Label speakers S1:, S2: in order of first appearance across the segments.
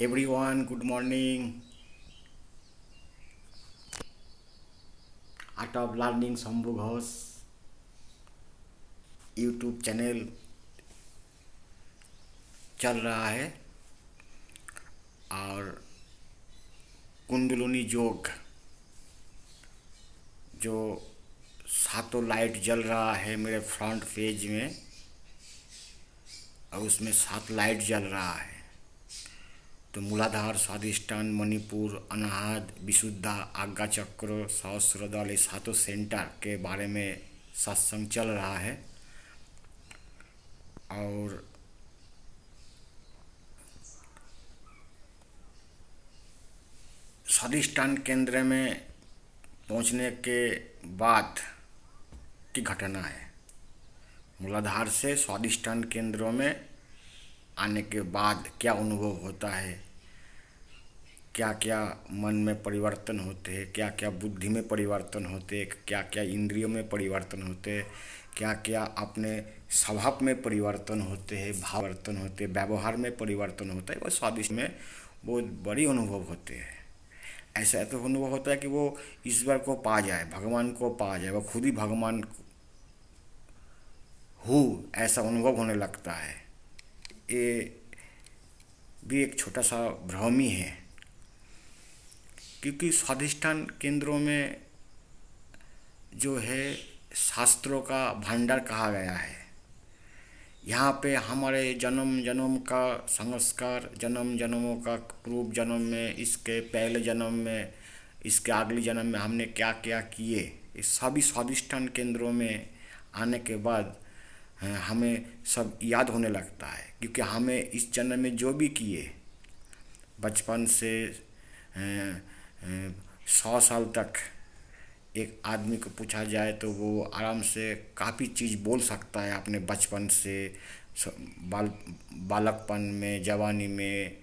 S1: Everyone, good morning. Art of Learning Shambhu Ghosh YouTube channel चल रहा है और कुंडलिनी योग जो सातों लाइट जल रहा है मेरे फ्रंट पेज में और उसमें 7 लाइट जल रहा है। तो मूलाधार, स्वादिष्टान, मणिपुर, अनाहत, विशुद्धा, आज्ञा चक्र, सहस्त्रदल, ये सातों सेंटर के बारे में सत्संग चल रहा है। और स्वादिष्टान केंद्र में पहुंचने के बाद की घटना है। मूलाधार से स्वादिष्टान केंद्रों में आने के बाद क्या अनुभव होता है, क्या क्या मन में परिवर्तन होते हैं, क्या क्या बुद्धि में परिवर्तन होते हैं, क्या क्या इंद्रियों में परिवर्तन होते हैं, क्या क्या अपने स्वभाव में परिवर्तन होते हैं, भावावर्तन होते हैं, व्यवहार में परिवर्तन होता है। वो स्वादिष्ट में बहुत बड़ी अनुभव होते हैं। ऐसा तो अनुभव होता है कि वो ईश्वर को पा जाए, भगवान को पा जाए, वो खुद ही भगवान हूँ, ऐसा अनुभव होने लगता है। ये भी एक छोटा सा भ्रम ही है, क्योंकि स्वाधिष्ठान केंद्रों में जो है शास्त्रों का भंडार कहा गया है। यहाँ पे हमारे जन्म जन्म का संस्कार, जन्म जन्मों का पूर्व जन्म में, इसके पहले जन्म में, इसके अगले जन्म में हमने क्या क्या किए, ये सभी स्वाधिष्ठान केंद्रों में आने के बाद हमें सब याद होने लगता है। क्योंकि हमें इस जन्म में जो भी किए, बचपन से 100 साल तक एक आदमी को पूछा जाए तो वो आराम से काफ़ी चीज़ बोल सकता है अपने बचपन से, बालकपन में, जवानी में,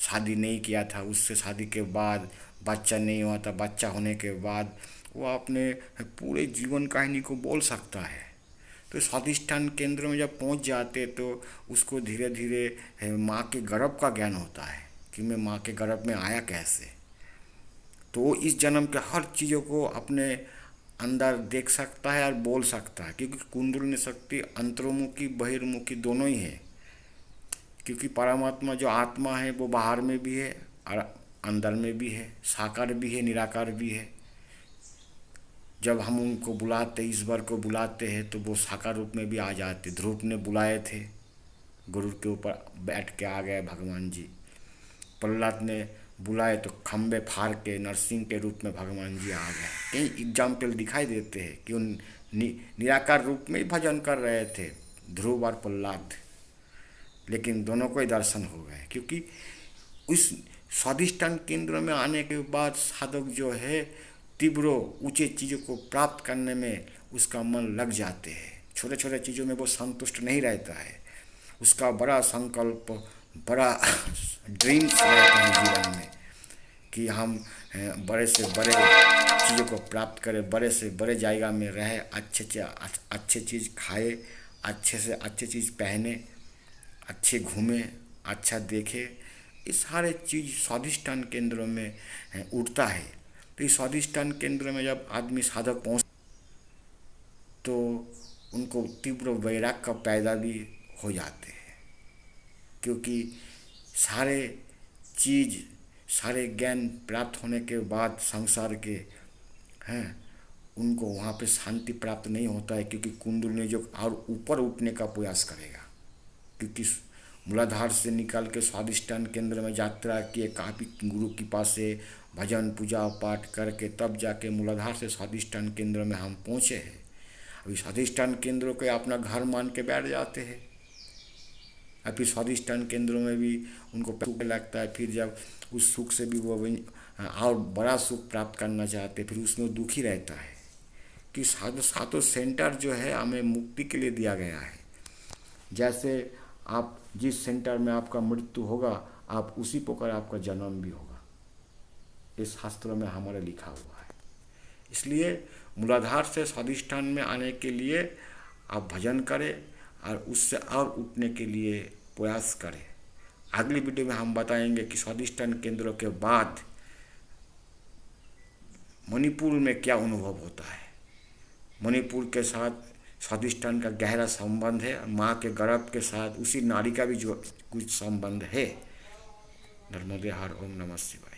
S1: शादी नहीं किया था उससे, शादी के बाद बच्चा नहीं हुआ था, बच्चा होने के बाद, वो अपने पूरे जीवन कहानी को बोल सकता है। तो स्वाधिष्ठान केंद्र में जब पहुंच जाते तो उसको धीरे धीरे माँ के गर्भ का ज्ञान होता है कि मैं माँ के गर्भ में आया कैसे। तो वो इस जन्म के हर चीज़ों को अपने अंदर देख सकता है और बोल सकता है, क्योंकि कुंडलिनी शक्ति अंतर्मुखी बहिर्मुखी दोनों ही है। क्योंकि परमात्मा जो आत्मा है वो बाहर में भी है और अंदर में भी है, साकार भी है, निराकार भी है। जब हम उनको बुलाते, ईश्वर को बुलाते हैं, तो वो साकार रूप में भी आ जाते। ध्रुव ने बुलाए थे, गुरु के ऊपर बैठ के आ गए भगवान जी। प्रहलाद ने बुलाए तो खम्बे फाड़ के नरसिंह के रूप में भगवान जी आ गए। कई एग्जाम्पल दिखाई देते हैं कि उन निराकार रूप में ही भजन कर रहे थे ध्रुव और प्रहलाद, लेकिन दोनों को ही दर्शन हो गए। क्योंकि उस स्वाधिष्ठान केंद्र में आने के बाद साधक जो है तीव्र ऊंचे चीज़ों को प्राप्त करने में उसका मन लग जाते हैं। छोटे छोटे चीज़ों में वो संतुष्ट नहीं रहता है, उसका बड़ा संकल्प, बड़ा ड्रीम्स रहते हैं जीवन में कि हम बड़े से बड़े चीज़ों को प्राप्त करें, बड़े से बड़े जायगा में रहे, अच्छे से अच्छे चीज़ खाए, अच्छे से अच्छे चीज़ पहने, अच्छे घूमे, अच्छा देखे। ये सारे चीज़ स्वाधिष्ठान केंद्रों में उठता है। तो इस स्वाधिष्ठान केंद्र में जब आदमी साधक पहुँच तो उनको तीव्र वैराग का पैदा भी हो जाते हैं। क्योंकि सारे चीज़, सारे ज्ञान प्राप्त होने के बाद संसार के हैं, उनको वहाँ पे शांति प्राप्त नहीं होता है। क्योंकि कुंडलिनी जो और ऊपर उठने का प्रयास करेगा। क्योंकि मूलाधार से निकल के स्वाधिष्ठान केंद्र में यात्रा किए, काफ़ी गुरु के पास से भजन पूजा पाठ करके तब जाके मूलाधार से स्वाधिष्ठान केंद्र में हम पहुँचे हैं। अभी स्वाधिष्ठान केंद्रों को अपना घर मान के बैठ जाते हैं। और फिर स्वाधिष्ठान केंद्रों में भी उनको सुख लगता है। फिर जब उस सुख से भी वो और बड़ा सुख प्राप्त करना चाहते, फिर उसमें दुखी रहता है। कि सातों सेंटर जो है हमें मुक्ति के लिए दिया गया है। जैसे आप जिस सेंटर में आपका मृत्यु होगा, आप उसी प्रकार आपका जन्म भी होगा, इस शास्त्रों में हमारे लिखा हुआ है। इसलिए मूलाधार से स्वाधिष्ठान में आने के लिए आप भजन करें और उससे और उठने के लिए प्रयास करें। अगली वीडियो में हम बताएंगे कि स्वादिष्टान केंद्रों के बाद मणिपुर में क्या अनुभव होता है। मणिपुर के साथ स्वादिष्टान का गहरा संबंध है, माँ के गर्भ के साथ उसी नारी का भी जो कुछ संबंध है। नर्मदे हर। ओम नमः शिवाय।